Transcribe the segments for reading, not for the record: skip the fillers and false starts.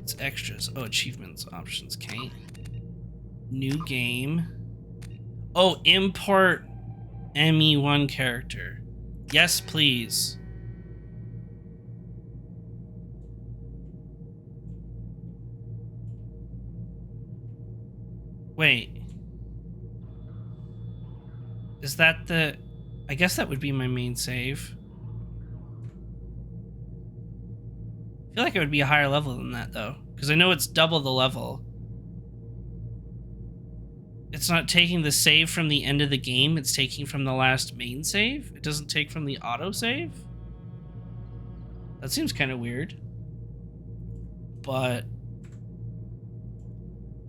It's extras. Oh, achievements, options. Okay. New game. Oh, import ME1 character. Yes, please. Wait. Is that the... I guess that would be my main save. I feel like it would be a higher level than that, though. Because I know it's double the level. It's not taking the save from the end of the game. It's taking from the last main save. It doesn't take from the autosave. That seems kind of weird. But...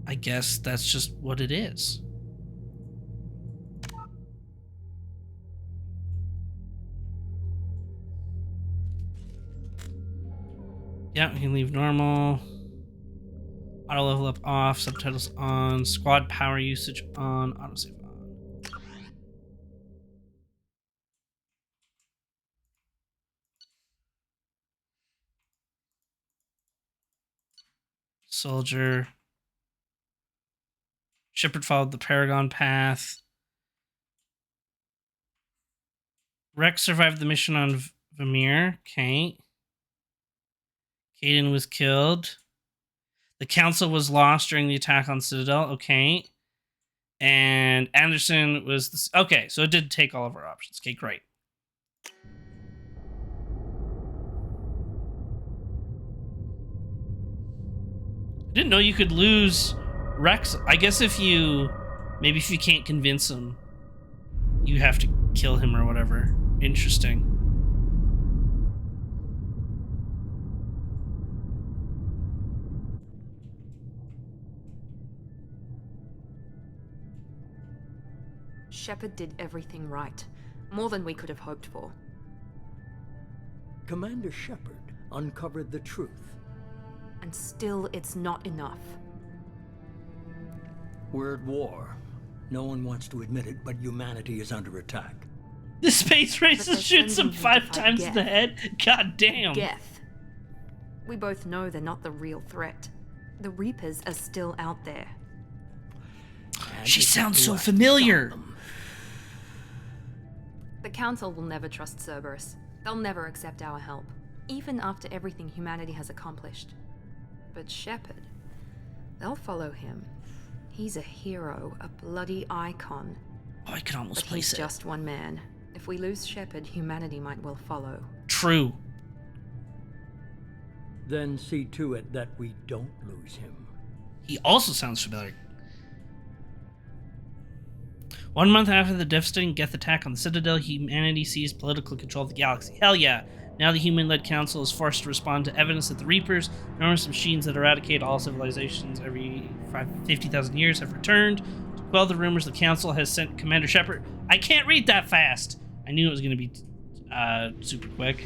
I guess that's just what it is. Yeah, we can leave normal. Auto level up off, subtitles on, squad power usage on, autosave on. Soldier. Shepard followed the Paragon path. Rex survived the mission on Vamir. Okay. Kaidan was killed. The Council was lost during the attack on Citadel. Okay. And Anderson was... Okay, so it did take all of our options. Okay, great. I didn't know you could lose Rex. I guess if you... Maybe if you can't convince him, you have to kill him or whatever. Interesting. Shepard did everything right. More than we could have hoped for. Commander Shepard uncovered the truth. And still, it's not enough. We're at war. No one wants to admit it, but humanity is under attack. The space racer shoots him 5 times in the head? God damn. Geth. We both know they're not the real threat. The Reapers are still out there. She sounds so familiar. The Council will never trust Cerberus. They'll never accept our help, even after everything humanity has accomplished. But Shepard, they'll follow him. He's a hero, a bloody icon. Oh, I can almost but place he's it. Just one man. If we lose Shepard, humanity might well follow. True. Then see to it that we don't lose him. He also sounds familiar. 1 month after the devastating Geth attack on the Citadel, humanity seized political control of the galaxy. Hell yeah! Now the human-led council is forced to respond to evidence that the Reapers, enormous machines that eradicate all civilizations every 50,000 years, have returned. To quell the rumors, the council has sent Commander Shepard... I can't read that fast! I knew it was going to be super quick.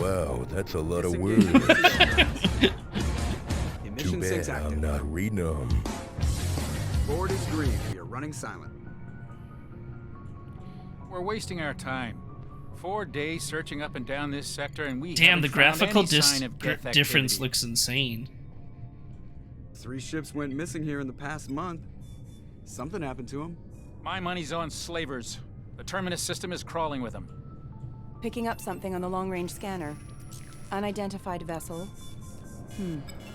Wow, that's a lot of words. Too bad I'm not reading them. Board is green. We are running silent. We're wasting our time. 4 days searching up and down this sector, and we Damn, haven't the found graphical any sign of Geth difference activity. looks insane. 3 ships went missing here in the past month. Something happened to them. My money's on slavers. The Terminus system is crawling with them. Picking up something on the long-range scanner. Unidentified vessel.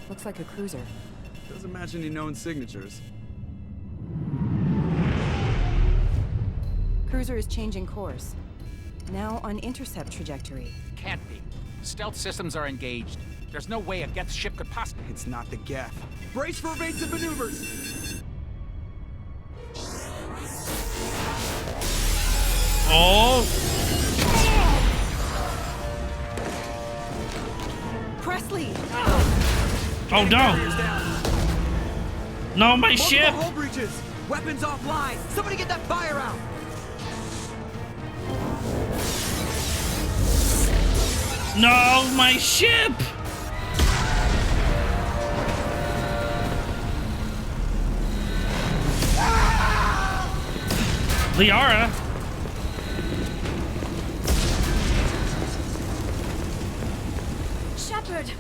Looks like a cruiser. Doesn't match any known signatures. Cruiser is changing course. Now on intercept trajectory. Can't be. Stealth systems are engaged. There's no way a Geth ship could possibly... It's not the Geth. Brace for evasive maneuvers! Oh! Presley! Oh no! No, my ship! Hull breaches! Weapons offline! Somebody get that fire out! No, my ship! Liara. Shepard!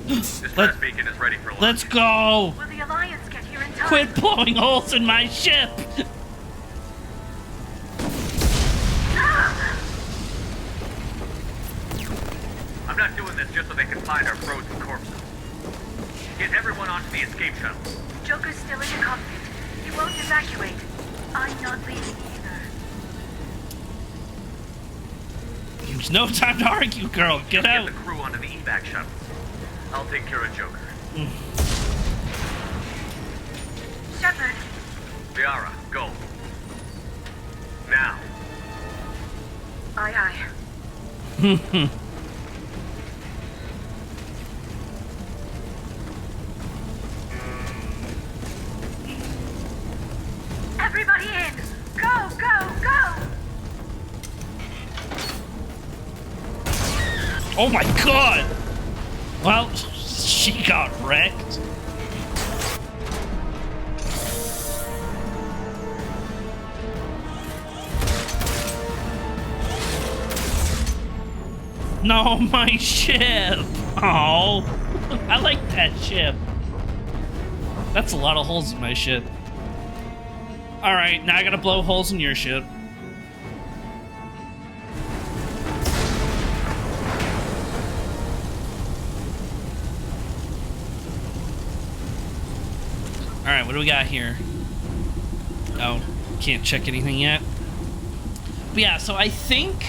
Distress beacon is ready for launch. Let's go! Will the Alliance get here in time? Quit blowing holes in my ship! I'm not doing this just so they can find our frozen corpses. Get everyone onto the escape shuttle. Joker's still in the cockpit. He won't evacuate. I'm not leaving either. There's no time to argue, girl. Get Get out. the crew onto the evac shuttle. I'll take care of Joker. Shepard, Liara, go. Now. aye aye. Everybody in! Go, go, go! Oh my god! Well, she got wrecked. No, my ship! Oh, I like that ship. That's a lot of holes in my ship. Alright, now I gotta blow holes in your ship. Alright, what do we got here? Oh, can't check anything yet. But yeah, so I think,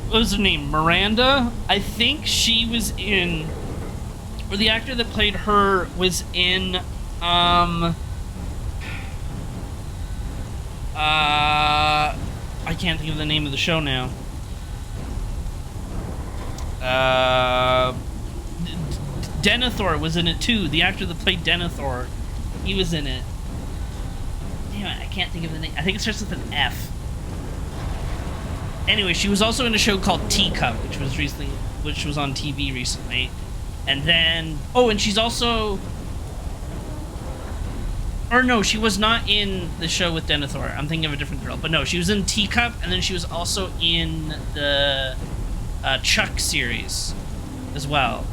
what was her name? Miranda? I think she was in, or the actor that played her was in, I can't think of the name of the show now. Denethor was in it too. The actor that played Denethor, he was in it. Damn it, I can't think of the name. I think it starts with an F. Anyway, she was also in a show called Teacup, which was on TV recently. And then, oh, and she's also, or no, she was not in the show with Denethor. I'm thinking of a different girl. But no, she was in Teacup, and then she was also in the Chuck series as well.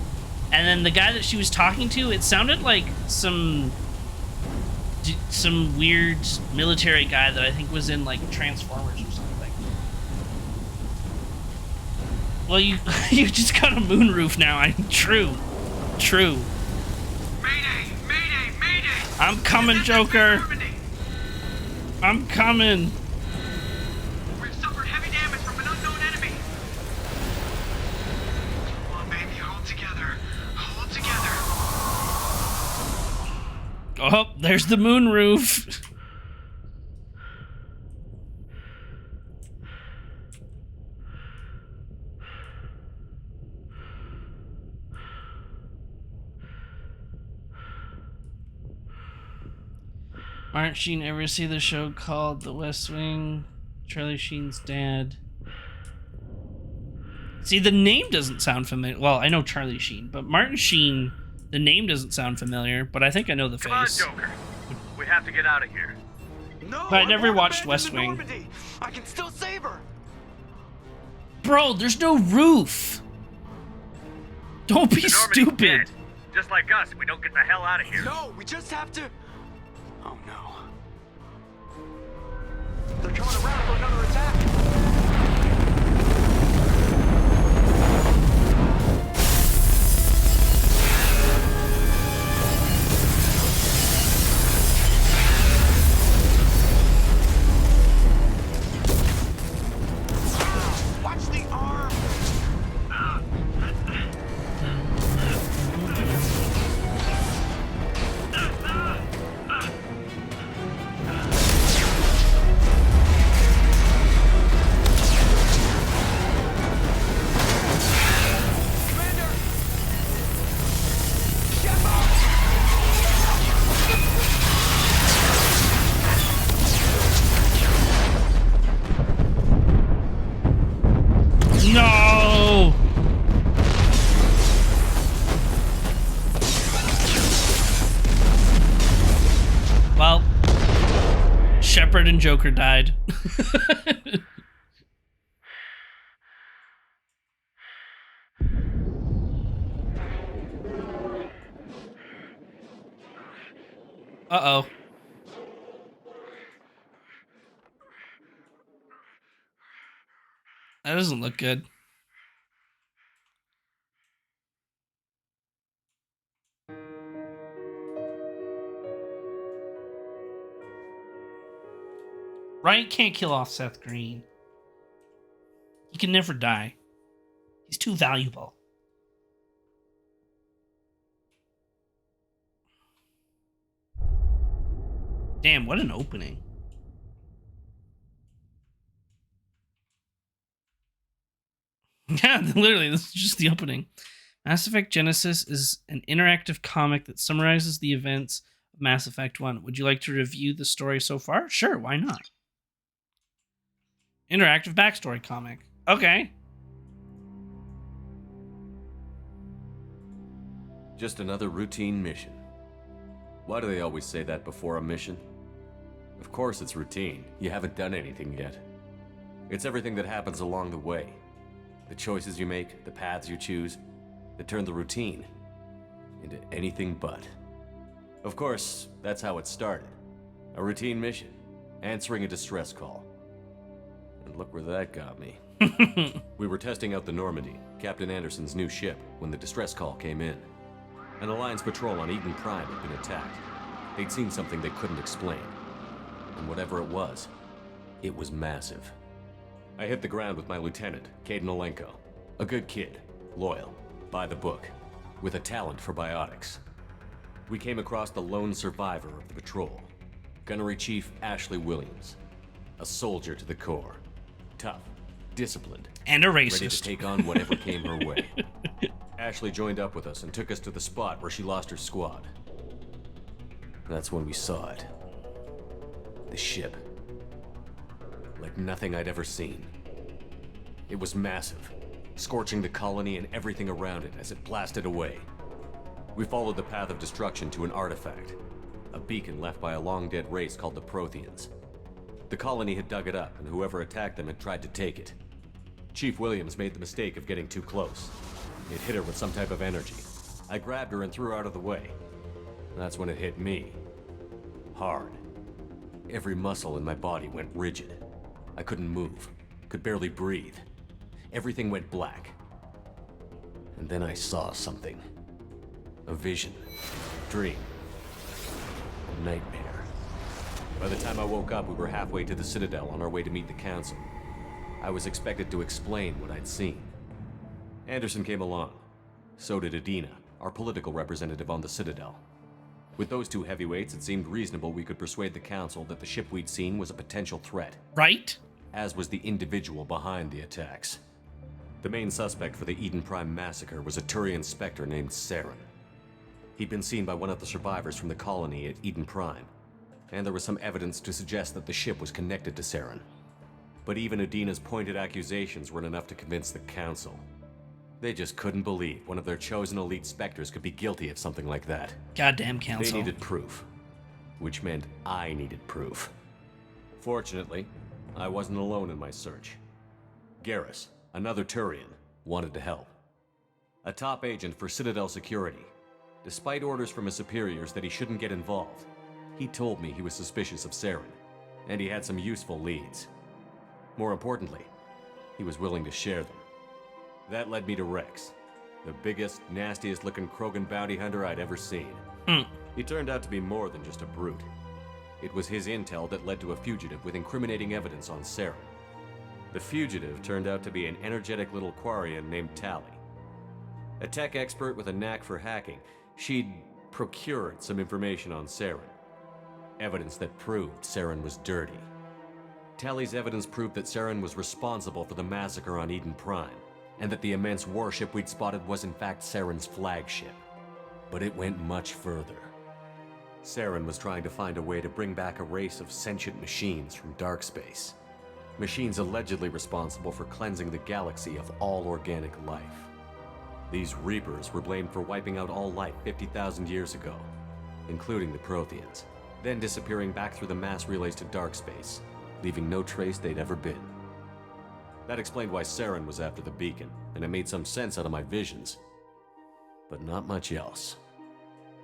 And then the guy that she was talking to, it sounded like some weird military guy that I think was in like Transformers or something. Well, you just got a moonroof now. True. Mayday! Mayday! Mayday! I'm coming, Joker. I'm coming. We've suffered heavy damage from an unknown enemy. Come on, baby, hold together. Hold together. Oh, there's the moonroof. Martin Sheen, ever see the show called The West Wing? Charlie Sheen's dad. See, the name doesn't sound familiar. Well, I know Charlie Sheen, but Martin Sheen, the name doesn't sound familiar, but I think I know the face. Come on, Joker. We have to get out of here. No, But I never watched West Wing. Normandy. I can still save her. Bro, there's no roof. Don't be The Normandy's stupid. dead. Just like us, we don't get the hell out of here. No, we just have to. Oh no. They're coming around for another attack. Watch the arm. Well, Shepard and Joker died. Uh-oh. That doesn't look good. Ryan can't kill off Seth Green. He can never die. He's too valuable. Damn, what an opening. Yeah, literally, this is just the opening. Mass Effect Genesis is an interactive comic that summarizes the events of Mass Effect 1. Would you like to review the story so far? Sure, why not? Interactive backstory comic. Okay. Just another routine mission. Why do they always say that before a mission? Of course it's routine. You haven't done anything yet. It's everything that happens along the way. The choices you make, the paths you choose, that turn the routine into anything but. Of course, that's how it started. A routine mission, answering a distress call. And look where that got me. We were testing out the Normandy, Captain Anderson's new ship, when the distress call came in. An Alliance patrol on Eden Prime had been attacked. They'd seen something they couldn't explain. And whatever it was massive. I hit the ground with my lieutenant, Kaidan Alenko. A good kid, loyal, by the book, with a talent for biotics. We came across the lone survivor of the patrol, Gunnery Chief Ashley Williams. A soldier to the core. Tough, disciplined, and a racist. Ready to take on whatever came her way. Ashley joined up with us and took us to the spot where she lost her squad. That's when we saw it. The ship. Like nothing I'd ever seen. It was massive, scorching the colony and everything around it as it blasted away. We followed the path of destruction to an artifact, a beacon left by a long-dead race called the Protheans. The colony had dug it up, and whoever attacked them had tried to take it. Chief Williams made the mistake of getting too close. It hit her with some type of energy. I grabbed her and threw her out of the way. That's when it hit me. Hard. Every muscle in my body went rigid. I couldn't move, could barely breathe. Everything went black. And then I saw something. A vision. Dream. A nightmare. By the time I woke up, we were halfway to the Citadel on our way to meet the Council. I was expected to explain what I'd seen. Anderson came along. So did Adina, our political representative on the Citadel. With those two heavyweights, it seemed reasonable we could persuade the Council that the ship we'd seen was a potential threat. Right? As was the individual behind the attacks. The main suspect for the Eden Prime massacre was a Turian Spectre named Saren. He'd been seen by one of the survivors from the colony at Eden Prime, and there was some evidence to suggest that the ship was connected to Saren. But even Adina's pointed accusations weren't enough to convince the Council. They just couldn't believe one of their chosen elite Spectres could be guilty of something like that. Goddamn Council. They needed proof, which meant I needed proof. Fortunately, I wasn't alone in my search. Garrus, another Turian, wanted to help. A top agent for Citadel Security. Despite orders from his superiors that he shouldn't get involved, he told me he was suspicious of Saren, and he had some useful leads. More importantly, he was willing to share them. That led me to Rex, the biggest, nastiest-looking Krogan bounty hunter I'd ever seen. He turned out to be more than just a brute. It was his intel that led to a fugitive with incriminating evidence on Saren. The fugitive turned out to be an energetic little Quarian named Tali. A tech expert with a knack for hacking, she'd procured some information on Saren. Evidence that proved Saren was dirty. Tali's evidence proved that Saren was responsible for the massacre on Eden Prime, and that the immense warship we'd spotted was in fact Saren's flagship. But it went much further. Saren was trying to find a way to bring back a race of sentient machines from dark space. Machines allegedly responsible for cleansing the galaxy of all organic life. These Reapers were blamed for wiping out all life 50,000 years ago, including the Protheans. then disappearing back through the mass relays to dark space, leaving no trace they'd ever been. That explained why Saren was after the beacon, and it made some sense out of my visions. But not much else.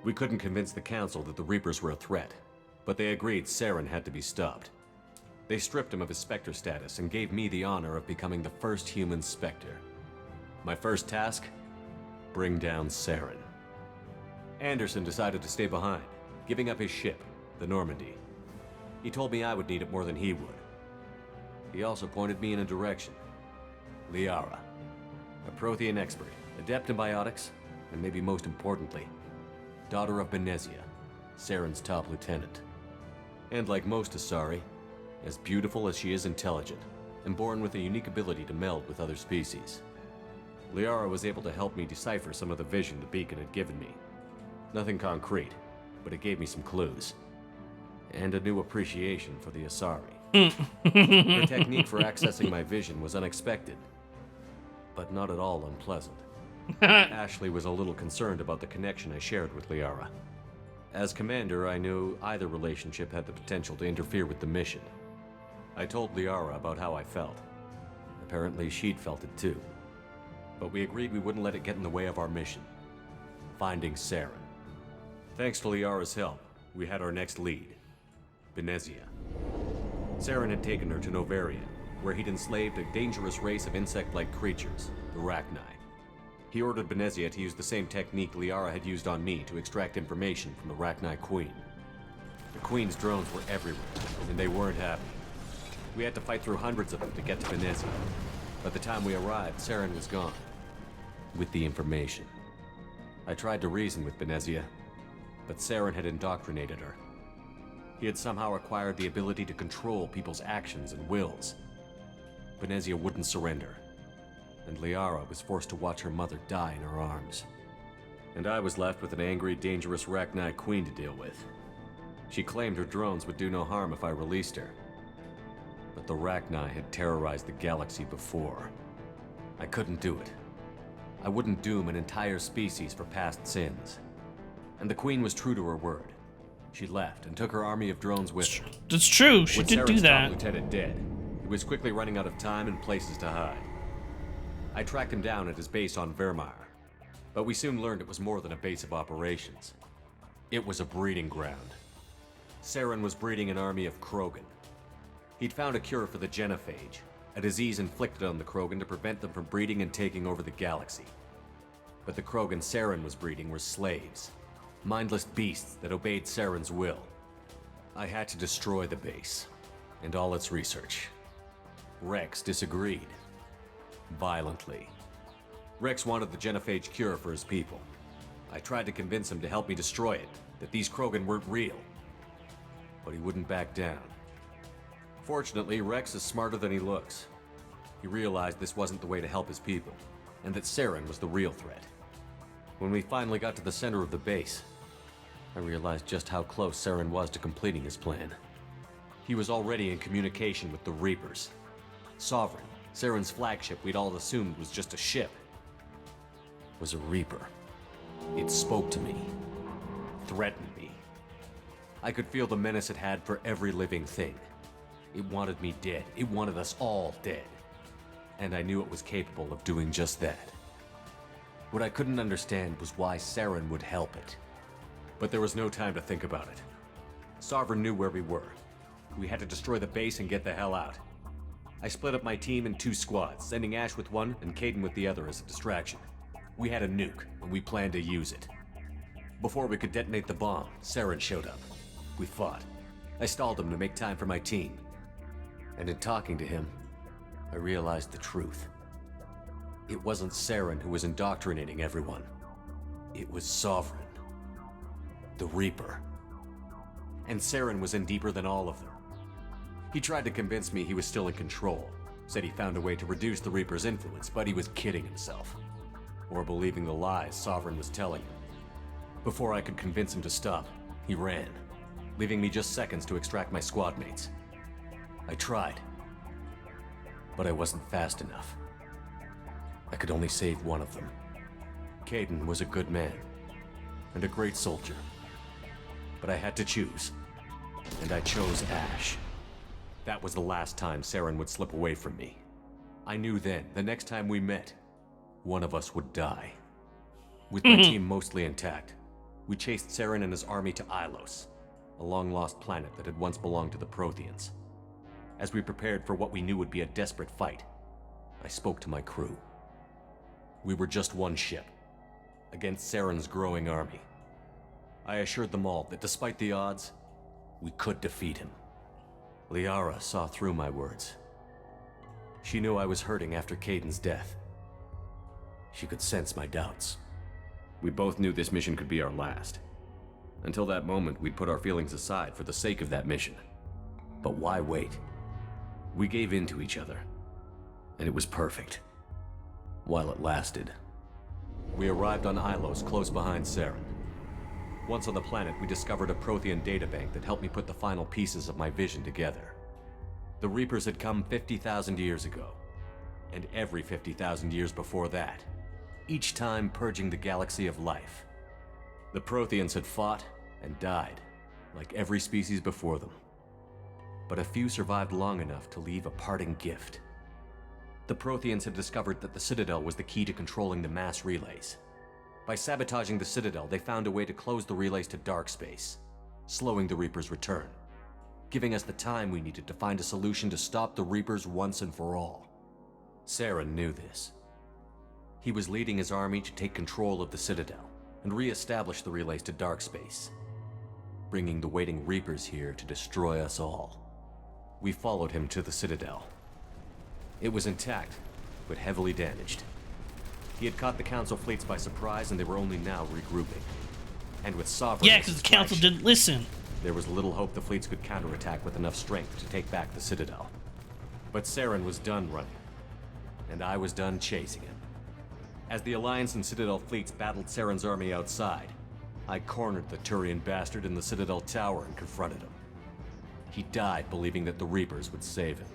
We couldn't convince the Council that the Reapers were a threat, but they agreed Saren had to be stopped. They stripped him of his Spectre status and gave me the honor of becoming the first human Spectre. My first task? Bring down Saren. Anderson decided to stay behind, giving up his ship, the Normandy. He told me I would need it more than he would. He also pointed me in a direction. Liara, a Prothean expert, adept in biotics, and maybe most importantly, daughter of Benezia, Saren's top lieutenant. And like most Asari, as beautiful as she is intelligent, and born with a unique ability to meld with other species. Liara was able to help me decipher some of the vision the beacon had given me. Nothing concrete, but it gave me some clues. And a new appreciation for the Asari. Her technique for accessing my vision was unexpected, but not at all unpleasant. Ashley was a little concerned about the connection I shared with Liara. As commander, I knew either relationship had the potential to interfere with the mission. I told Liara about how I felt. Apparently, she'd felt it too. But we agreed we wouldn't let it get in the way of our mission. Finding Saren. Thanks to Liara's help, we had our next lead. Benezia. Saren had taken her to Novaria, where he'd enslaved a dangerous race of insect-like creatures, the Rachni. He ordered Benezia to use the same technique Liara had used on me to extract information from the Rachni Queen. The Queen's drones were everywhere, and they weren't happy. We had to fight through hundreds of them to get to Benezia. By the time we arrived, Saren was gone. With the information. I tried to reason with Benezia, but Saren had indoctrinated her. He had somehow acquired the ability to control people's actions and wills. Benezia wouldn't surrender, and Liara was forced to watch her mother die in her arms. And I was left with an angry, dangerous Rachni Queen to deal with. She claimed her drones would do no harm if I released her. But the Rachni had terrorized the galaxy before. I couldn't do it. I wouldn't doom an entire species for past sins. And the Queen was true to her word. She left and took her army of drones with her. That's true. She did do that. With Saren's top lieutenant dead, he was quickly running out of time and places to hide. I tracked him down at his base on Vermeer, but we soon learned it was more than a base of operations. It was a breeding ground. Saren was breeding an army of Krogan. He'd found a cure for the genophage, a disease inflicted on the Krogan to prevent them from breeding and taking over the galaxy. But the Krogan Saren was breeding were slaves. Mindless beasts that obeyed Saren's will. I had to destroy the base, and all its research. Rex disagreed. Violently. Rex wanted the genophage cure for his people. I tried to convince him to help me destroy it, that these Krogan weren't real. But he wouldn't back down. Fortunately, Rex is smarter than he looks. He realized this wasn't the way to help his people, and that Saren was the real threat. When we finally got to the center of the base, I realized just how close Saren was to completing his plan. He was already in communication with the Reapers. Sovereign, Saren's flagship we'd all assumed was just a ship, was a Reaper. It spoke to me, threatened me. I could feel the menace it had for every living thing. It wanted me dead. It wanted us all dead. And I knew it was capable of doing just that. What I couldn't understand was why Saren would help it. But there was no time to think about it. Sovereign knew where we were. We had to destroy the base and get the hell out. I split up my team in 2 squads, sending Ash with one and Kaidan with the other as a distraction. We had a nuke, and we planned to use it. Before we could detonate the bomb, Saren showed up. We fought. I stalled him to make time for my team. And in talking to him, I realized the truth. It wasn't Saren who was indoctrinating everyone. It was Sovereign. The Reaper. And Saren was in deeper than all of them. He tried to convince me he was still in control. Said he found a way to reduce the Reaper's influence, but he was kidding himself. Or believing the lies Sovereign was telling him. Before I could convince him to stop, he ran, leaving me just seconds to extract my squad mates. I tried, but I wasn't fast enough. I could only save one of them. Kaidan was a good man, and a great soldier. But I had to choose. And I chose Ash. That was the last time Saren would slip away from me. I knew then, the next time we met, one of us would die. With my team mostly intact, we chased Saren and his army to Ilos, a long-lost planet that had once belonged to the Protheans. As we prepared for what we knew would be a desperate fight, I spoke to my crew. We were just one ship, against Saren's growing army. I assured them all that despite the odds, we could defeat him. Liara saw through my words. She knew I was hurting after Kaidan's death. She could sense my doubts. We both knew this mission could be our last. Until that moment, we'd put our feelings aside for the sake of that mission. But why wait? We gave in to each other, and it was perfect. While it lasted. We arrived on Ilos, close behind Saren. Once on the planet, we discovered a Prothean databank that helped me put the final pieces of my vision together. The Reapers had come 50,000 years ago, and every 50,000 years before that, each time purging the galaxy of life. The Protheans had fought and died, like every species before them. But a few survived long enough to leave a parting gift. The Protheans had discovered that the Citadel was the key to controlling the mass relays. By sabotaging the Citadel, they found a way to close the relays to dark space, slowing the Reapers' return, giving us the time we needed to find a solution to stop the Reapers once and for all. Saren knew this. He was leading his army to take control of the Citadel and re-establish the relays to dark space, bringing the waiting Reapers here to destroy us all. We followed him to the Citadel. It was intact, but heavily damaged. He had caught the Council fleets by surprise, and they were only now regrouping. And with Sovereign... Yeah, because the Council didn't listen. There was little hope the fleets could counterattack with enough strength to take back the Citadel. But Saren was done running, and I was done chasing him. As the Alliance and Citadel fleets battled Saren's army outside, I cornered the Turian bastard in the Citadel tower and confronted him. He died believing that the Reapers would save him.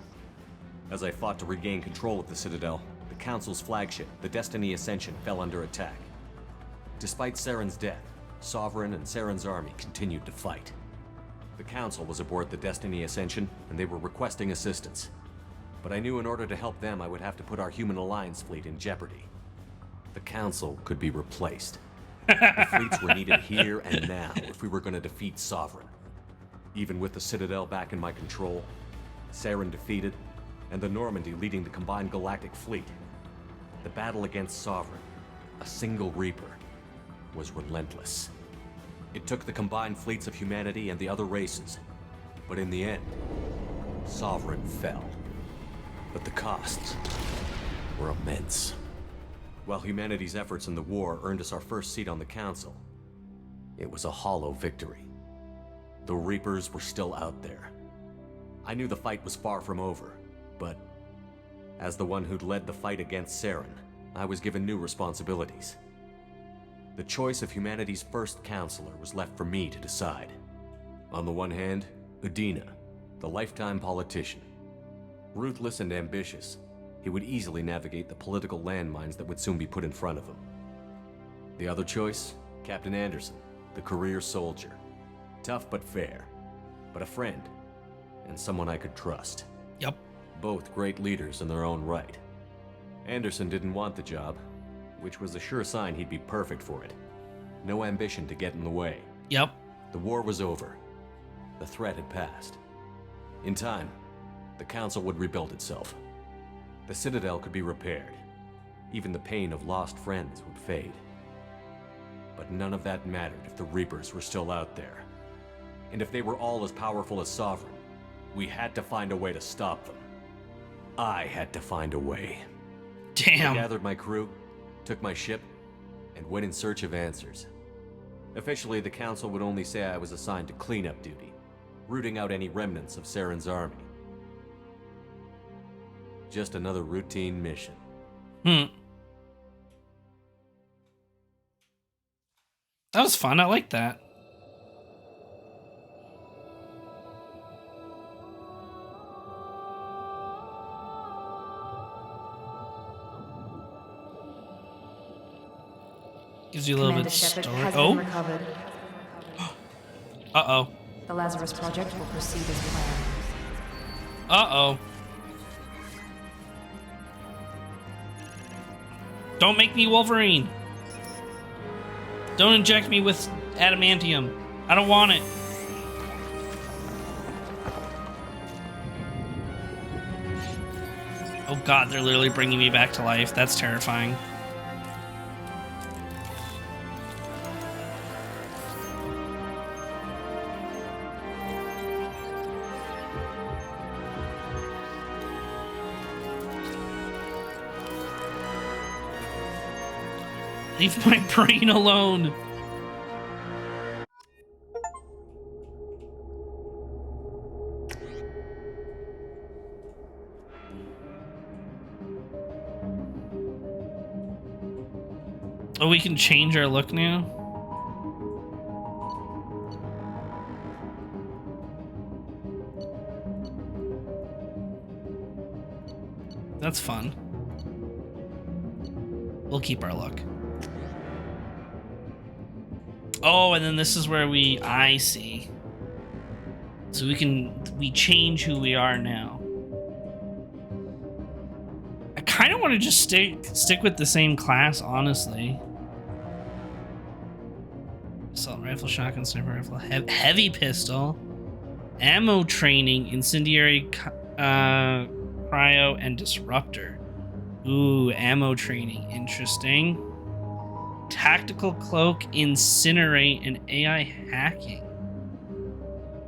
As I fought to regain control of the Citadel, the Council's flagship, the Destiny Ascension, fell under attack. Despite Saren's death, Sovereign and Saren's army continued to fight. The Council was aboard the Destiny Ascension, and they were requesting assistance. But I knew in order to help them, I would have to put our Human Alliance fleet in jeopardy. The Council could be replaced. The fleets were needed here and now if we were going to defeat Sovereign. Even with the Citadel back in my control, Saren defeated, and the Normandy leading the combined galactic fleet, the battle against Sovereign, a single Reaper, was relentless. It took the combined fleets of humanity and the other races, but in the end, Sovereign fell. But the costs were immense. While humanity's efforts in the war earned us our first seat on the Council, it was a hollow victory. The Reapers were still out there. I knew the fight was far from over, but as the one who'd led the fight against Saren, I was given new responsibilities. The choice of humanity's first counselor was left for me to decide. On the one hand, Udina, the lifetime politician. Ruthless and ambitious, he would easily navigate the political landmines that would soon be put in front of him. The other choice, Captain Anderson, the career soldier. Tough but fair, but a friend, and someone I could trust. Yep. Both great leaders in their own right. Anderson didn't want the job, which was a sure sign he'd be perfect for it. No ambition to get in the way. Yep. The war was over. The threat had passed. In time, the Council would rebuild itself. The Citadel could be repaired. Even the pain of lost friends would fade. But none of that mattered if the Reapers were still out there. And if they were all as powerful as Sovereign, we had to find a way to stop them. I had to find a way. Damn. I gathered my crew, took my ship, and went in search of answers. Officially, the Council would only say I was assigned to cleanup duty, rooting out any remnants of Saren's army. Just another routine mission. That was fun. I like that. Gives you a little bit of story. Oh. Uh-oh. The Lazarus Project will proceed as planned. Uh-oh. Don't make me Wolverine. Don't inject me with adamantium. I don't want it. Oh god, they're literally bringing me back to life. That's terrifying. Leave my brain alone. Oh, we can change our look now? That's fun. We'll keep our look. Oh, and then this is where I see. So we change who we are now. I kind of want to just stick with the same class, honestly. Assault rifle, shotgun, sniper rifle, heavy pistol, ammo training, incendiary, cryo, and disruptor. Ooh, ammo training, interesting. Tactical cloak, incinerate, and AI hacking.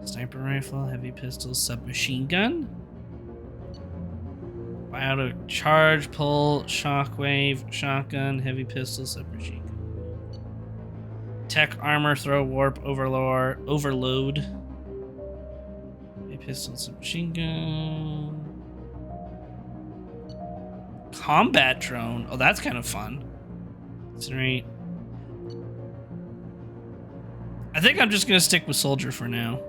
Sniper rifle, heavy pistol, submachine gun. Biotic charge, pull, shockwave, shotgun, heavy pistol, submachine gun. Tech armor, throw, warp, overload. Heavy pistol, submachine gun. Combat drone. Oh, that's kind of fun. Incinerate. I think I'm just gonna stick with soldier for now.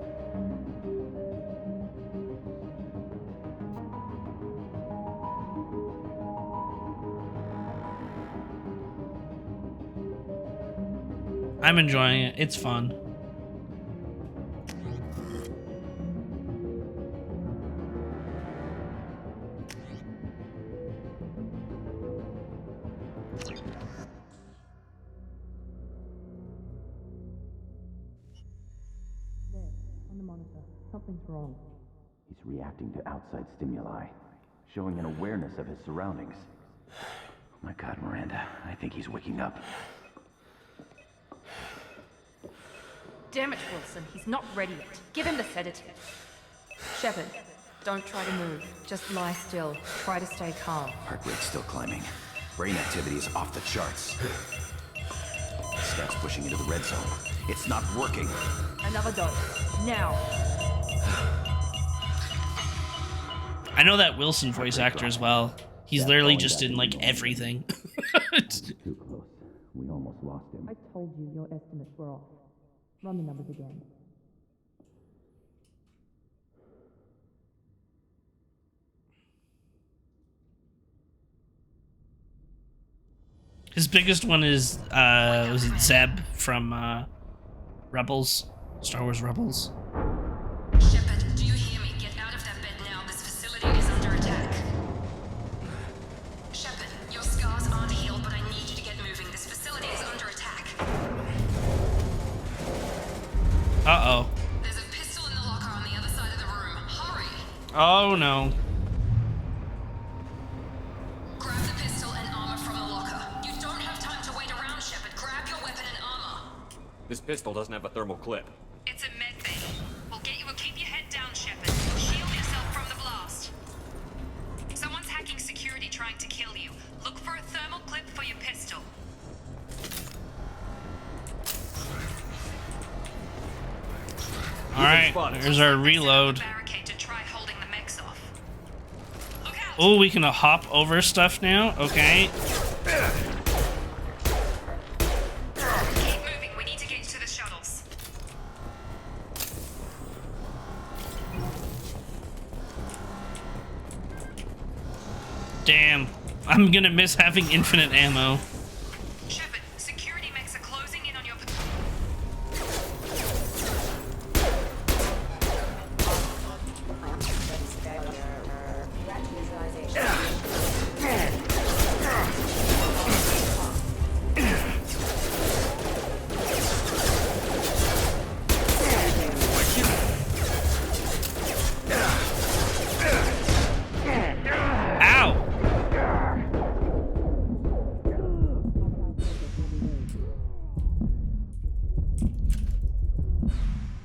I'm enjoying it. It's fun. Something's wrong. He's reacting to outside stimuli, showing an awareness of his surroundings. Oh my God, Miranda, I think he's waking up. Damn it, Wilson, he's not ready yet. Give him the sedative. Shepard, don't try to move. Just lie still. Try to stay calm. Heart rate's still climbing. Brain activity is off the charts. Steps pushing into the red zone. It's not working. Another dose. Now. I know that Wilson voice actor as well. He's literally just in like everything. Too close. We almost lost him. I told you your estimates were off. Run the numbers again. His biggest one is was it Zeb from Rebels, Star Wars Rebels. Shepard, do you hear me? Get out of that bed now. This facility is under attack. Shepard, your scars aren't healed, but I need you to get moving. This facility is under attack. Uh-oh. There's a pistol in the locker on the other side of the room. Hurry! Oh no. Grab the pistol and armor from the locker. You don't have time to wait around, Shepard. Grab your weapon and armor. This pistol doesn't have a thermal clip. It's a med bay. We'll keep your head down, Shepard. Shield yourself from the blast. Someone's hacking security trying to kill you. Look for a thermal clip for your pistol. Alright, there's our reload. Oh, we can hop over stuff now? Okay. Keep moving, we need to get to the shuttles. Damn. I'm gonna miss having infinite ammo. Shepard, security mechs are closing in on your...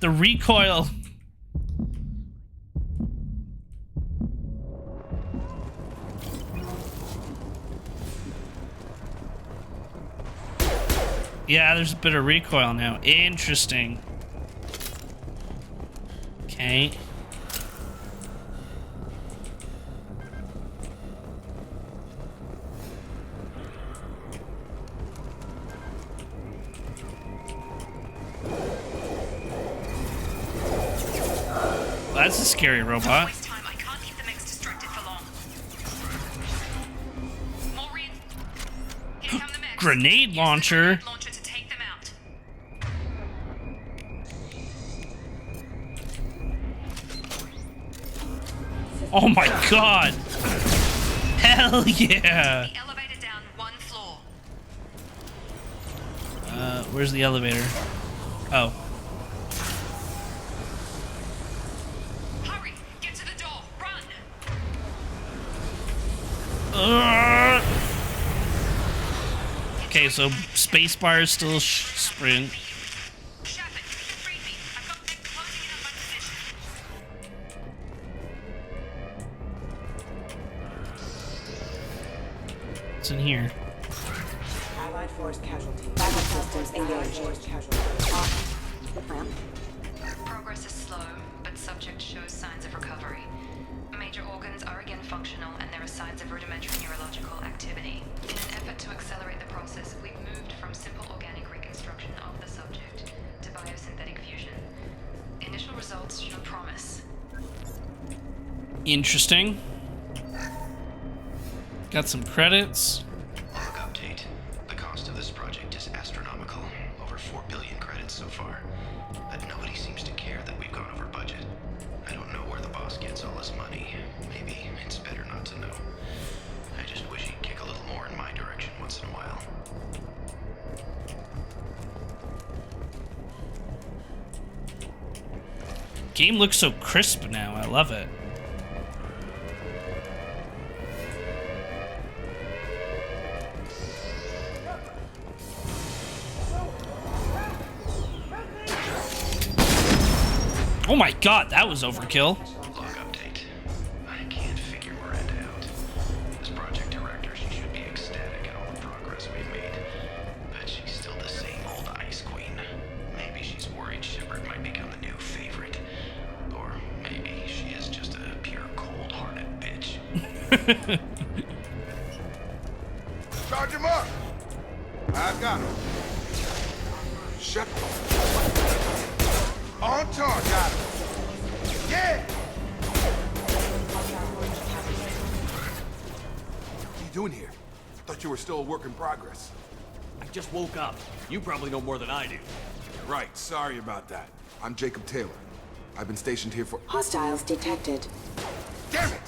The recoil. Yeah, there's a bit of recoil now. Interesting. Okay. That's a scary robot. Grenade launcher. Oh my god! Hell yeah! The elevator down 1 floor. Where's the elevator? Oh. Hurry! Get to the door! Run! Okay, so spacebar is still sprint. What's in here? Allied force casualty. Battle systems engaged. Ramp. Progress is slow, but subject shows signs of recovery. Major organs are again functional, and there are signs of rudimentary neurological activity. In an effort to accelerate the process, we've moved from simple organic reconstruction of the subject to biosynthetic fusion. Initial results show promise. Interesting. Got some credits. Log update. The cost of this project is astronomical. Over 4 billion credits so far. But nobody seems to care that we've gone over budget. I don't know where the boss gets all this money. Maybe it's better not to know. I just wish he'd kick a little more in my direction once in a while. Game looks so crisp now. I love it. Oh my god, that was overkill. Log update. I can't figure Miranda out. As project director, she should be ecstatic at all the progress we've made. But she's still the same old ice queen. Maybe she's worried Shepard might become the new favorite. Or maybe she is just a pure cold-hearted bitch. Charge him up! I've got him. Shepard. On target, got him. Yeah! What are you doing here? Thought you were still a work in progress. I just woke up. You probably know more than I do. Right, sorry about that. I'm Jacob Taylor. I've been stationed here for— Hostiles detected. Damn it!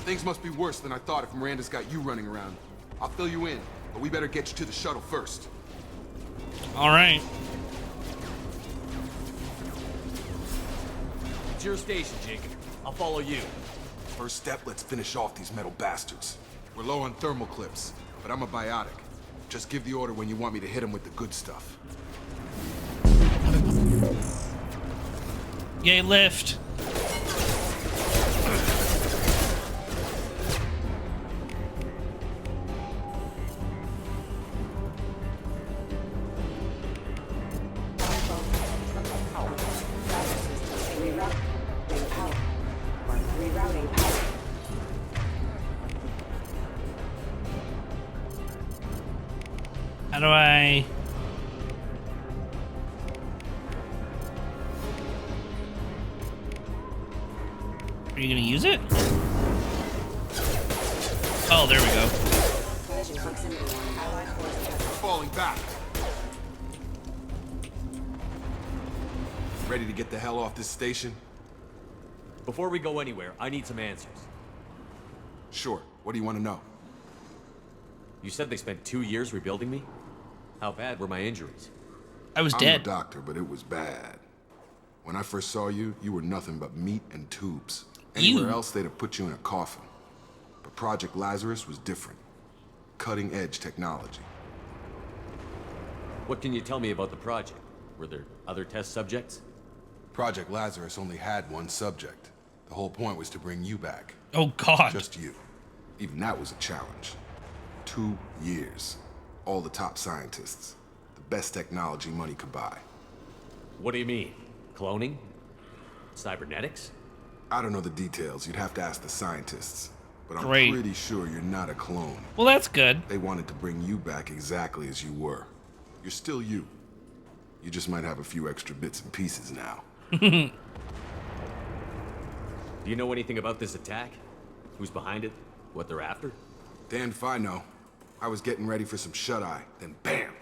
Things must be worse than I thought if Miranda's got you running around. I'll fill you in, but we better get you to the shuttle first. All right. It's your station, Jacob. I'll follow you. First step, let's finish off these metal bastards. We're low on thermal clips, but I'm a biotic. Just give the order when you want me to hit them with the good stuff. Yay, lift. How do I... Are you gonna use it? Oh, there we go. Falling back. Ready to get the hell off this station? Before we go anywhere, I need some answers. Sure. What do you want to know? You said they spent 2 years rebuilding me? How bad were my injuries? I was I'm dead. no doctor, but it was bad. When I first saw you, you were nothing but meat and tubes. Anywhere else, they'd have put you in a coffin. But Project Lazarus was different. Cutting-edge technology. What can you tell me about the project? Were there other test subjects? Project Lazarus only had one subject. The whole point was to bring you back. Oh, God. Just you. Even that was a challenge. 2 years. All the top scientists. The best technology money could buy. What do you mean? Cloning? Cybernetics? I don't know the details. You'd have to ask the scientists. But I'm Great. pretty sure you're not a clone. Well, that's good. They wanted to bring you back exactly as you were. You're still you. You just might have a few extra bits and pieces now. Do you know anything about this attack? Who's behind it? What they're after? Damned if I know. I was getting ready for some shut-eye, then bam!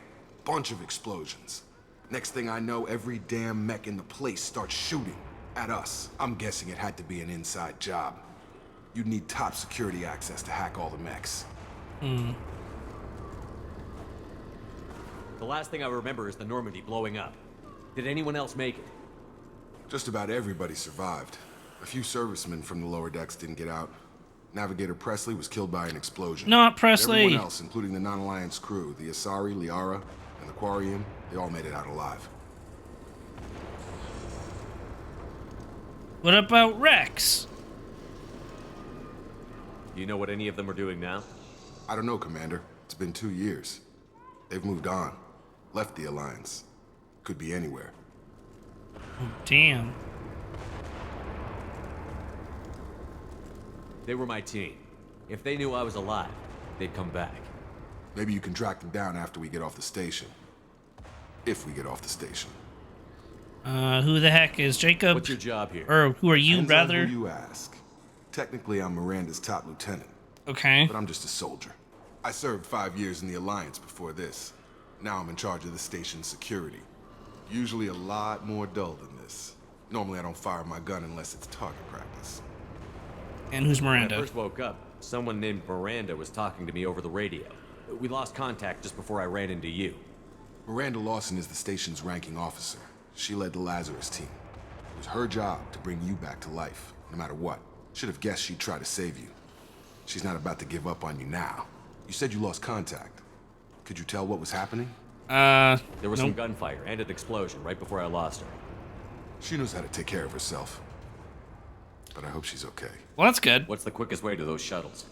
Bunch of explosions. Next thing I know, every damn mech in the place starts shooting at us. I'm guessing it had to be an inside job. You'd need top security access to hack all the mechs. Hmm. The last thing I remember is the Normandy blowing up. Did anyone else make it? Just about everybody survived. A few servicemen from the lower decks didn't get out. Navigator Presley was killed by an explosion. Not Presley! Everyone else, including the non-Alliance crew, the Asari, Liara, and the Quarian, they all made it out alive. What about Rex? Do you know what any of them are doing now? I don't know, Commander. It's been 2 years. They've moved on. Left the Alliance. Could be anywhere. Oh, damn. They were my team. If they knew I was alive, they'd come back. Maybe you can track them down after we get off the station. If we get off the station. Who the heck is Jacob? What's your job here? Or who are you, Depends on rather? who you ask. Technically, I'm Miranda's top lieutenant. Okay. But I'm just a soldier. I served 5 years in the Alliance before this. Now I'm in charge of the station's security. Usually a lot more dull than this. Normally I don't fire my gun unless it's target practice. And who's When Miranda? I first woke up, someone named Miranda was talking to me over the radio. We lost contact just before I ran into you. Miranda Lawson is the station's ranking officer. She led the Lazarus team. It was her job to bring you back to life, no matter what. Should have guessed she'd try to save you. She's not about to give up on you now. You said you lost contact. Could you tell what was happening? There was some gunfire and an explosion right before I lost her. She knows how to take care of herself. But I hope she's okay. Well, that's good. What's the quickest way to those shuttles?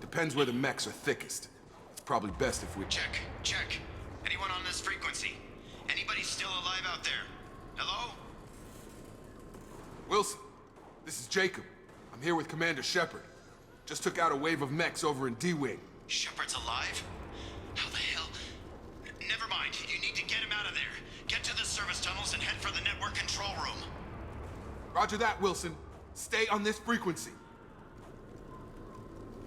Depends where the mechs are thickest. It's probably best if we... Check. Anyone on this frequency? Anybody still alive out there? Hello? Wilson, this is Jacob. I'm here with Commander Shepard. Just took out a wave of mechs over in D-Wing. Shepard's alive? How the hell? Never mind. You need to get him out of there. Get to the service tunnels and head for the network control room. Roger that, Wilson. Stay on this frequency.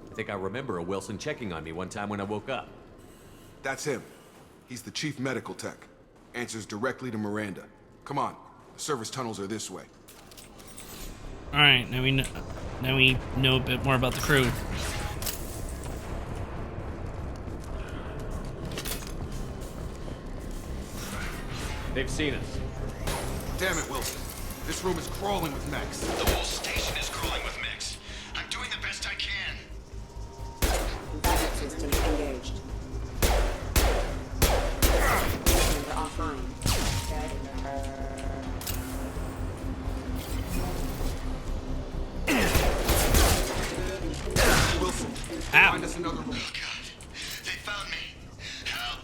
I think I remember a Wilson checking on me one time when I woke up. That's him. He's the chief medical tech. Answers directly to Miranda. Come on. The service tunnels are this way. All right, now we know a bit more about the crew. They've seen us. Damn it, Wilson. This room is crawling with mechs. The whole station is crawling with mechs. I'm doing the best I can. Combat systems engaged. Chamber offline. Wilson, Ow. find us another room. Oh, God. They found me. Help!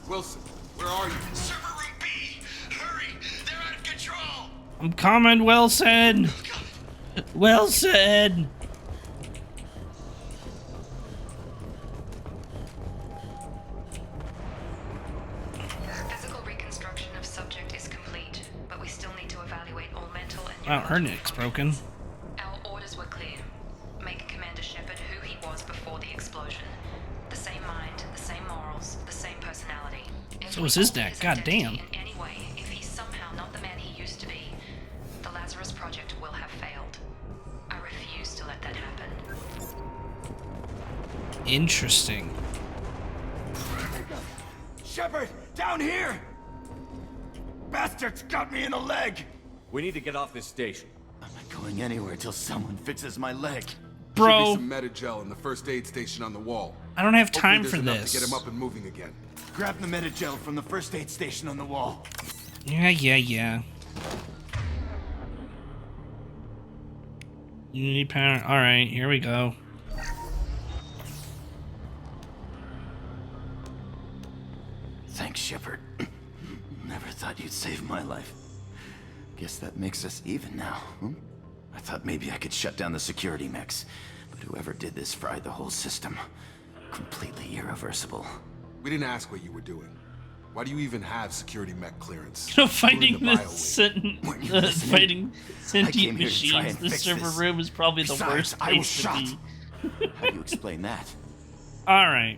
Wilson, where are you? Server room B! Hurry! They're out of control! I'm coming, Wilson. Wilson. Physical reconstruction of subject is complete, but we still need to evaluate all mental and Wow, her neck's broken. Our orders were clear. Make Commander Shepard who he was before the explosion. The same mind, the same morals, the same personality. If So we is his alter neck. God identity damn. In any way, if he's somehow not the man he used to be, the Lazarus Project will have failed. I refuse to let that happen. Interesting. Shepard, down here! Bastards got me in the leg! We need to get off this station. I'm not going anywhere till someone fixes my leg. Bro. Should be some Metagel in the first aid station on the wall. I don't have Hopefully time there's for enough this. to get him up and moving again. Grab the Metagel from the first aid station on the wall. Yeah. Unity power. Alright, here we go. Thanks, Shepard. Never thought you'd save my life. Guess that makes us even now, hmm? I thought maybe I could shut down the security mechs, but whoever did this fried the whole system. Completely irreversible. We didn't ask what you were doing. Why do you even have security mech clearance? Fighting We're in the fighting sentient machines. The server room is probably the worst place to be. How do you explain that? All right.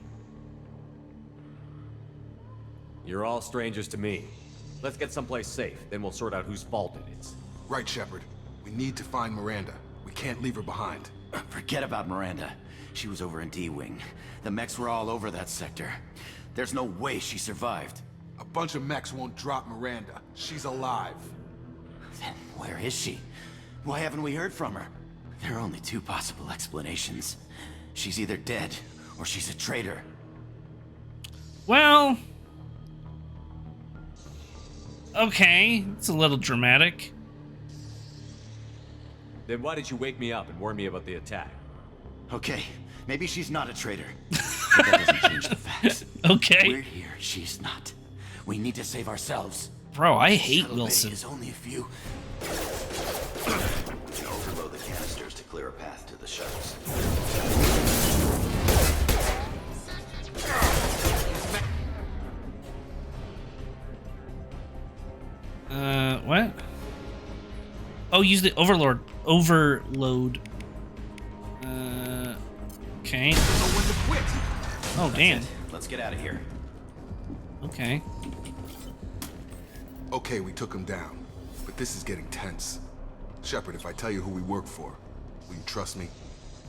You're all strangers to me. Let's get someplace safe, then we'll sort out whose fault it is. Right, Shepard. We need to find Miranda. We can't leave her behind. Forget about Miranda. She was over in D-Wing. The mechs were all over that sector. There's no way she survived. A bunch of mechs won't drop Miranda. She's alive. Then where is she? Why haven't we heard from her? There are only two possible explanations. She's either dead, or she's a traitor. Well... okay, it's a little dramatic. Then why did you wake me up and warn me about the attack? Okay, maybe she's not a traitor. But that doesn't change the facts. Okay. We're here, she's not. We need to save ourselves. Bro, I hate Shuttle Wilson. Bay is only a few. Overload the canisters to clear a path to the shuttles. What? Oh, use the overload. Okay. Oh, damn. Let's get out of here. Okay. Okay, we took him down. But this is getting tense. Shepard, if I tell you who we work for, will you trust me?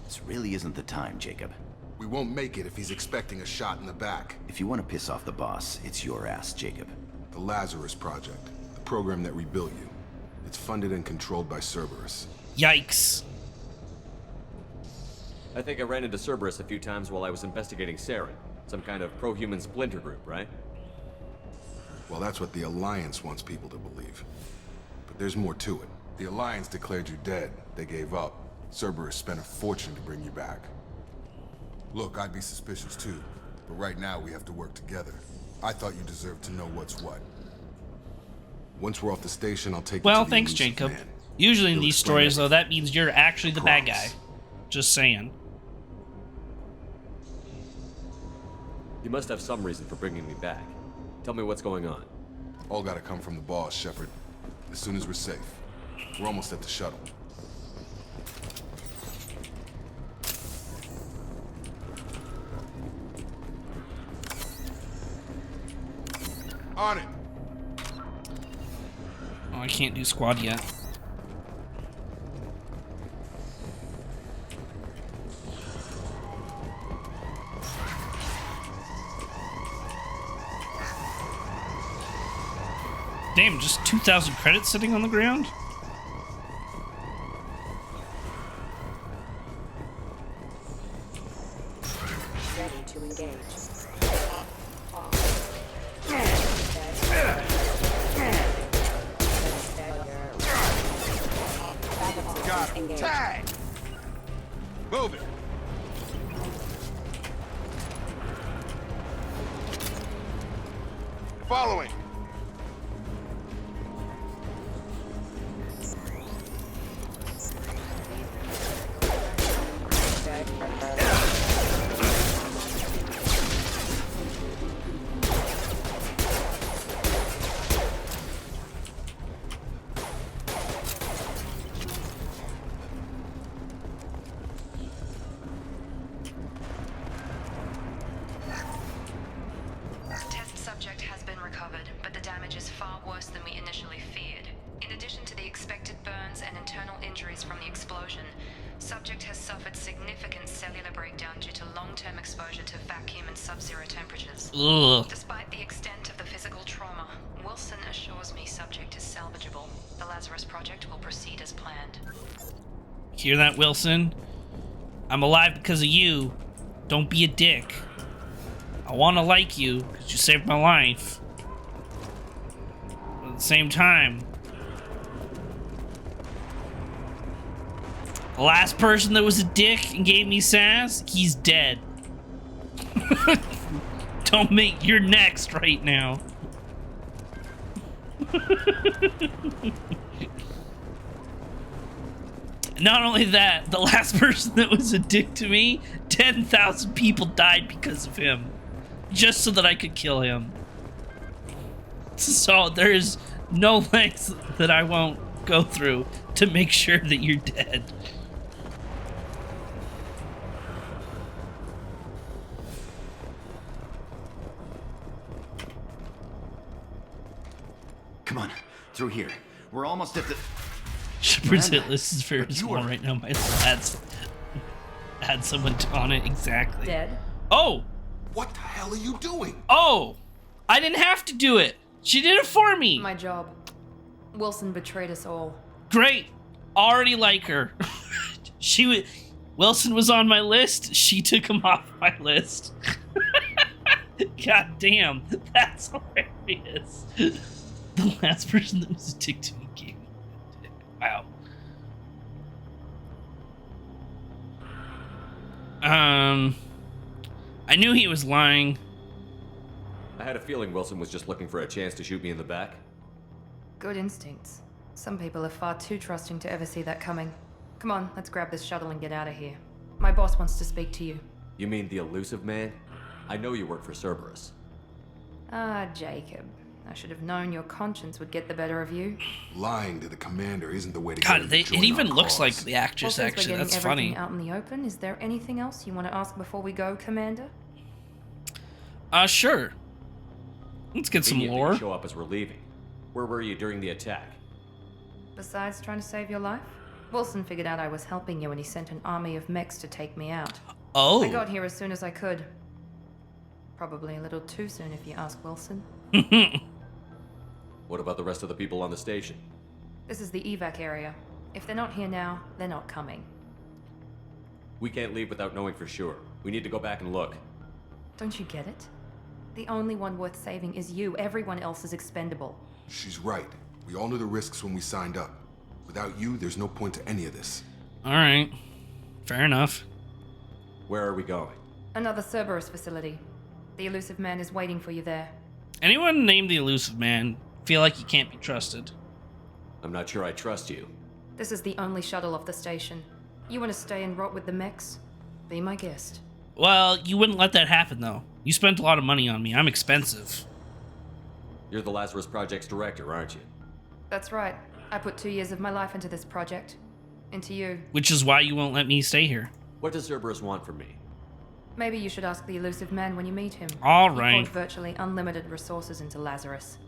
This really isn't the time, Jacob. We won't make it if he's expecting a shot in the back. If you want to piss off the boss, it's your ass, Jacob. The Lazarus Project. The program that rebuilt you. It's funded and controlled by Cerberus. Yikes. I think I ran into Cerberus a few times while I was investigating Saren. Some kind of pro-human splinter group, right? Well, that's what the Alliance wants people to believe. But there's more to it. The Alliance declared you dead. They gave up. Cerberus spent a fortune to bring you back. Look, I'd be suspicious too. But right now, we have to work together. I thought you deserved to know what's what. Once we're off the station, I'll take you to the thanks, elusive Jacob. man. Usually in He'll these explain stories, though, that means you're actually the bad guy. Just saying. You must have some reason for bringing me back. Tell me what's going on. All gotta come from the boss, Shepard. As soon as we're safe. We're almost at the shuttle. On it! Oh, I can't do squad yet. Damn, just 2,000 credits sitting on the ground? Ready to engage. Got him. Tag! Move it! Following! Ugh. Despite the extent of the physical trauma, Wilson assures me subject is salvageable. The Lazarus Project will proceed as planned. Hear that, Wilson? I'm alive because of you. Don't be a dick. I want to like you because you saved my life. But at the same time, the last person that was a dick and gave me sass, he's dead. Don't make... You're next right now. Not only that, the last person that was a dick to me, 10,000 people died because of him. Just so that I could kill him. So there's no lengths that I won't go through to make sure that you're dead. Come on, through here. We're almost at the... Shepard's hit list is very small right now. My lads had someone on it exactly. Dead? Oh! What the hell are you doing? Oh! I didn't have to do it. She did it for me. My job. Wilson betrayed us all. Great. Already like her. Wilson was on my list. She took him off my list. God damn. That's hilarious. The last person that was a dick to me gave me a dick. Wow. I knew he was lying. I had a feeling Wilson was just looking for a chance to shoot me in the back. Good instincts. Some people are far too trusting to ever see that coming. Come on, let's grab this shuttle and get out of here. My boss wants to speak to you. You mean the elusive man? I know you work for Cerberus. Ah, Jacob. I should have known your conscience would get the better of you. Lying to the commander isn't the way to God, get it even looks like the actress, Well, actually. That's everything funny. out in the open, is there anything else you want to ask before we go, Commander? Sure. Let's get some Convenient lore. didn't show up as we're leaving. Where were you during the attack? Besides trying to save your life, Wilson figured out I was helping you and he sent an army of mechs to take me out. Oh. I got here as soon as I could. Probably a little too soon if you ask Wilson. What about the rest of the people on the station? This is the evac area. If they're not here now, they're not coming. We can't leave without knowing for sure. We need to go back and look. Don't you get it? The only one worth saving is you. Everyone else is expendable. She's right. We all knew the risks when we signed up. Without you, there's no point to any of this. Alright. Fair enough. Where are we going? Another Cerberus facility. The elusive man is waiting for you there. Anyone named the elusive man feel like he can't be trusted. I'm not sure I trust you. This is the only shuttle off the station. You want to stay and rot with the mechs? Be my guest. Well, you wouldn't let that happen, though. You spent a lot of money on me. I'm expensive. You're the Lazarus Project's director, aren't you? That's right. I put 2 years of my life into this project. Into you. Which is why you won't let me stay here. What does Cerberus want from me? Maybe you should ask the elusive man when you meet him. All He right. poured virtually unlimited resources into Lazarus.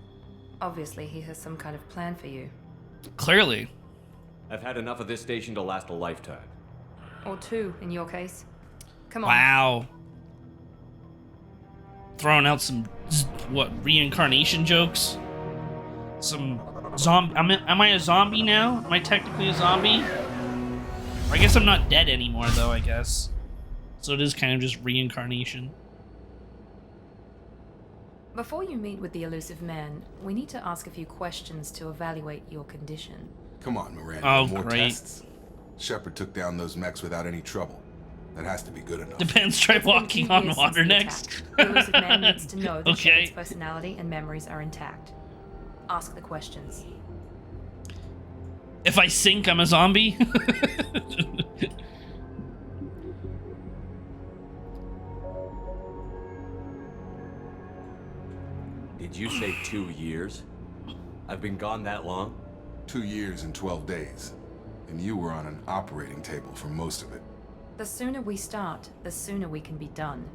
Obviously, he has some kind of plan for you. Clearly. I've had enough of this station to last a lifetime. Or 2, in your case. Come on. Wow. Throwing out some, reincarnation jokes? Some zombie... Am I a zombie now? Am I technically a zombie? I guess I'm not dead anymore, though, I guess. So it is kind of just reincarnation. Before you meet with the elusive man, we need to ask a few questions to evaluate your condition. Come on, Miranda. Oh, more great. tests. Shepard took down those mechs without any trouble. That has to be good enough. Depends, try It's been walking 2 on years water since the next. attack. The elusive man needs to know that Okay. Shepard's personality and memories are intact. Ask the questions. If I sink, I'm a zombie? Did you say 2 years? I've been gone that long? 2 years and 12 days. And you were on an operating table for most of it. The sooner we start, the sooner we can be done.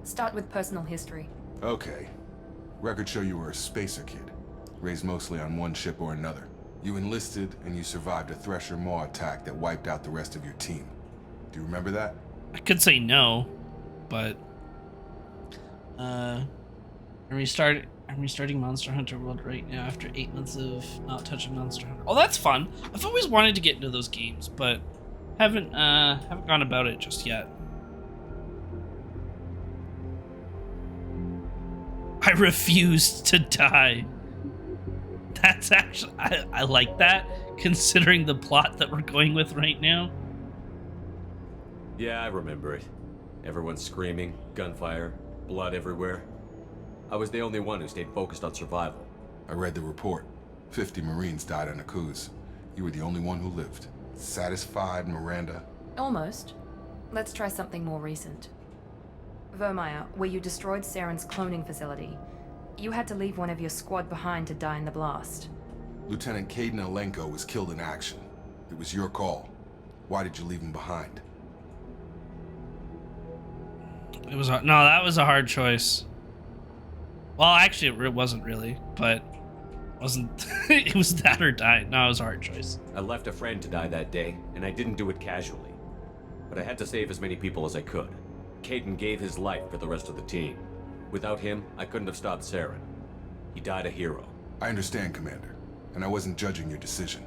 Start with personal history. Okay. Records show you were a spacer kid. Raised mostly on one ship or another. You enlisted and you survived a Thresher Maw attack that wiped out the rest of your team. Do you remember that? I could say no, but... I'm restarting Monster Hunter World right now after 8 months of not touching Monster Hunter. Oh, that's fun. I've always wanted to get into those games, but haven't gone about it just yet. I refused to die. That's actually... I like that, considering the plot that we're going with right now. Yeah, I remember it. Everyone screaming, gunfire, blood everywhere. I was the only one who stayed focused on survival. I read the report. 50 Marines died on Akuz. You were the only one who lived. Satisfied, Miranda? Almost. Let's try something more recent. Vermeer, where you destroyed Saren's cloning facility. You had to leave one of your squad behind to die in the blast. Lieutenant Kaidan Alenko was killed in action. It was your call. Why did you leave him behind? It was... No, that was a hard choice. Well, actually, it wasn't really, but... wasn't... it was that or die. No, it was a hard choice. I left a friend to die that day, and I didn't do it casually. But I had to save as many people as I could. Kaidan gave his life for the rest of the team. Without him, I couldn't have stopped Saren. He died a hero. I understand, Commander. And I wasn't judging your decision.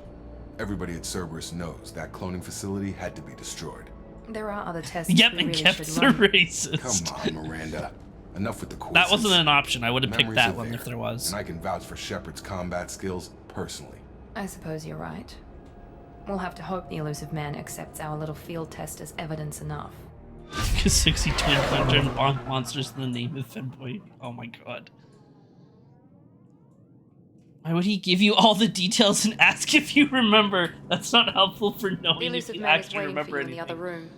Everybody at Cerberus knows that cloning facility had to be destroyed. There are other tests Yep, we and really kept should the run. racist. Come on, Miranda. Enough with the quizzes. That wasn't an option. I would have picked Memories that are one there, if there was. And I can vouch for Shepard's combat skills personally. I suppose you're right. We'll have to hope the Elusive Man accepts our little field test as evidence enough. Because 60 twin hunter and bomb monsters in the name of Femboy. Oh my god. Why would he give you all the details and ask if you remember? That's not helpful for The knowing if Elusive you Man is actually waiting for remember you in the anything. other room.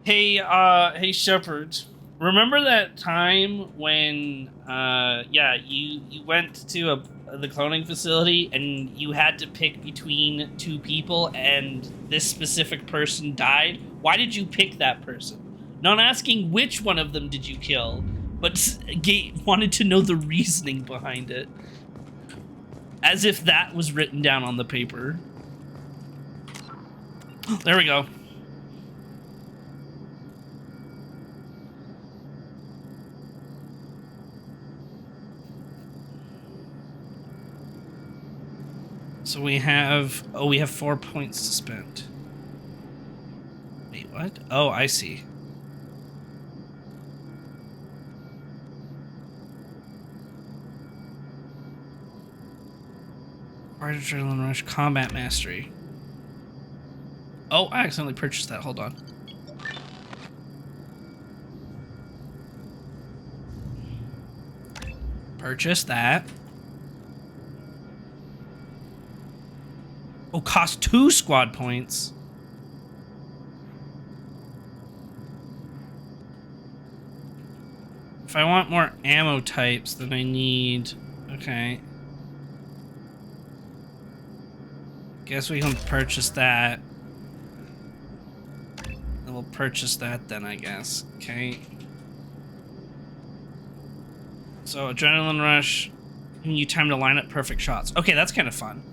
Hey Shepard. Remember that time when, you went to the cloning facility and you had to pick between two people and this specific person died? Why did you pick that person? Not asking which one of them did you kill, but wanted to know the reasoning behind it. As if that was written down on the paper. There we go. So we have 4 points to spend. Wait, what? Oh, I see. Art Adrenaline Rush Combat Mastery. Oh, I accidentally purchased that. Hold on. Purchase that. Oh, cost 2 squad points. If I want more ammo types, then I need... Okay. Guess we can purchase that. And we'll purchase that then, I guess. Okay. So, Adrenaline Rush. Giving you time to line up perfect shots. Okay, that's kind of fun.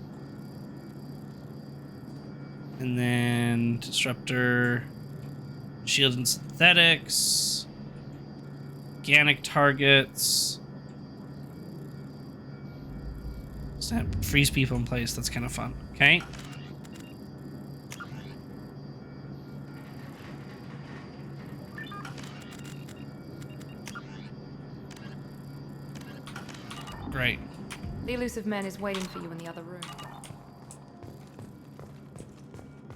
And then Disruptor, Shield and Synthetics, Organic Targets. Freeze people in place, that's kind of fun. Okay. Great. The Elusive Man is waiting for you in the other room.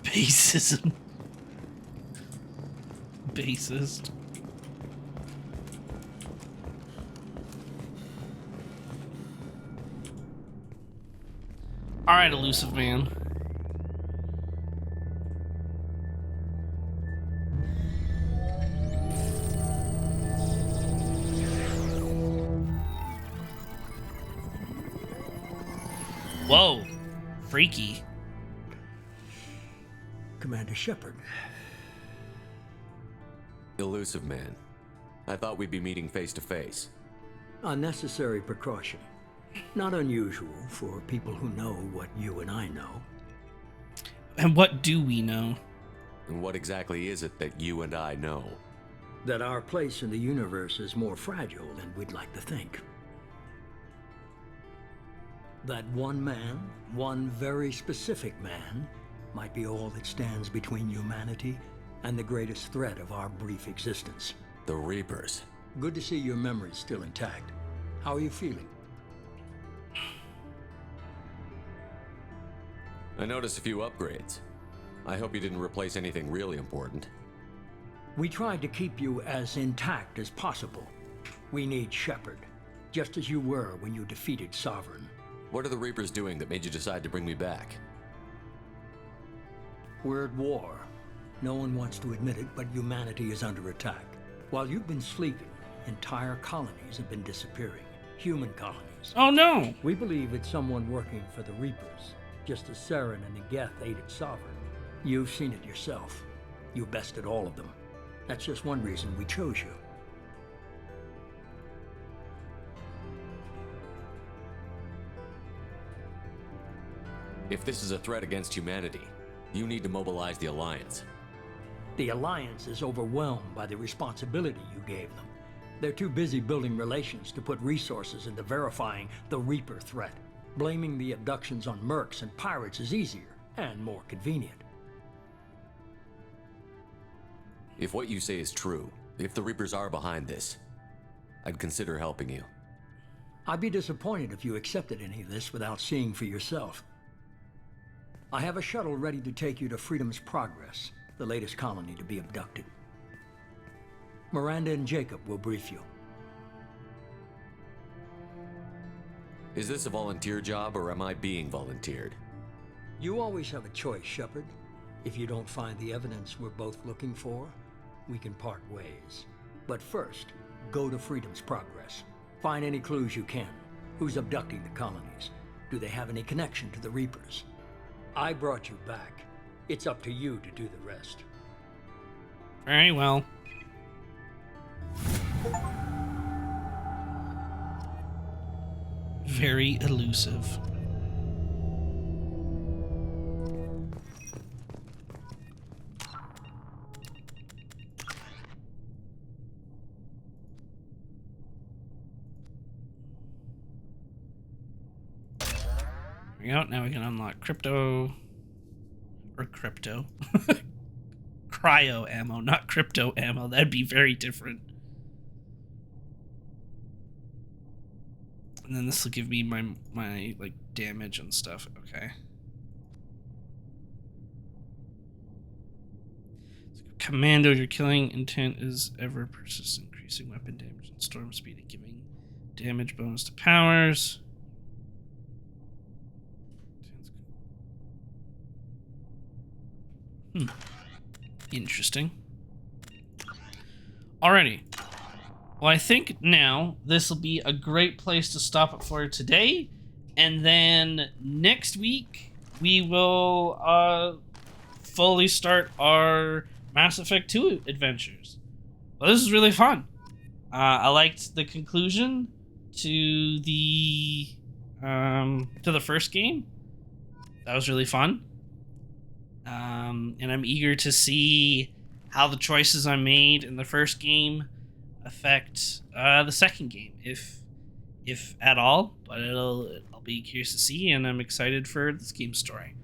Basism. Basist. Alright, Elusive Man. Whoa. Freaky. Commander Shepard. Elusive Man. I thought we'd be meeting face to face. Unnecessary precaution. Not unusual for people who know what you and I know. And what do we know? And what exactly is it that you and I know? That our place in the universe is more fragile than we'd like to think. That one man, one very specific man, might be all that stands between humanity and the greatest threat of our brief existence. The Reapers. Good to see your memory's still intact. How are you feeling? I noticed a few upgrades. I hope you didn't replace anything really important. We tried to keep you as intact as possible. We need Shepard, just as you were when you defeated Sovereign. What are the Reapers doing that made you decide to bring me back? We're at war. No one wants to admit it, but humanity is under attack. While you've been sleeping, entire colonies have been disappearing. Human colonies. Oh no! We believe it's someone working for the Reapers, just as Saren and Negeth aided Sovereign. You've seen it yourself. You bested all of them. That's just one reason we chose you. If this is a threat against humanity, you need to mobilize the Alliance. The Alliance is overwhelmed by the responsibility you gave them. They're too busy building relations to put resources into verifying the Reaper threat. Blaming the abductions on mercs and pirates is easier and more convenient. If what you say is true, if the Reapers are behind this, I'd consider helping you. I'd be disappointed if you accepted any of this without seeing for yourself. I have a shuttle ready to take you to Freedom's Progress, the latest colony to be abducted. Miranda and Jacob will brief you. Is this a volunteer job, or am I being volunteered? You always have a choice, Shepard. If you don't find the evidence we're both looking for, we can part ways. But first, go to Freedom's Progress. Find any clues you can. Who's abducting the colonies? Do they have any connection to the Reapers? I brought you back. It's up to you to do the rest. Very well. Very elusive. There we go. Now we can unlock crypto. Or crypto. Cryo ammo, not crypto ammo. That'd be very different. And then this will give me my like damage and stuff. Okay. Commando, your killing intent is ever persistent, increasing weapon damage and storm speed and giving damage bonus to powers. Interesting. Alrighty. Well, I think now this will be a great place to stop it for today. And then next week, we will fully start our Mass Effect 2 adventures. Well, this is really fun. I liked the conclusion to the first game. That was really fun. And I'm eager to see how the choices I made in the first game affect the second game, if at all. But I'll be curious to see, and I'm excited for this game's story.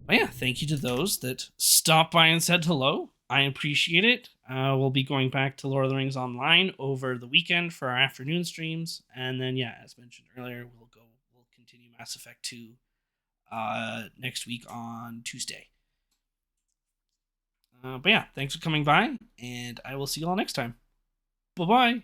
But yeah, thank you to those that stopped by and said hello. I appreciate it. We'll be going back to Lord of the Rings Online over the weekend for our afternoon streams, and then yeah, as mentioned earlier, we'll continue Mass Effect 2 next week on Tuesday. But yeah, thanks for coming by, and I will see you all next time. Bye-bye.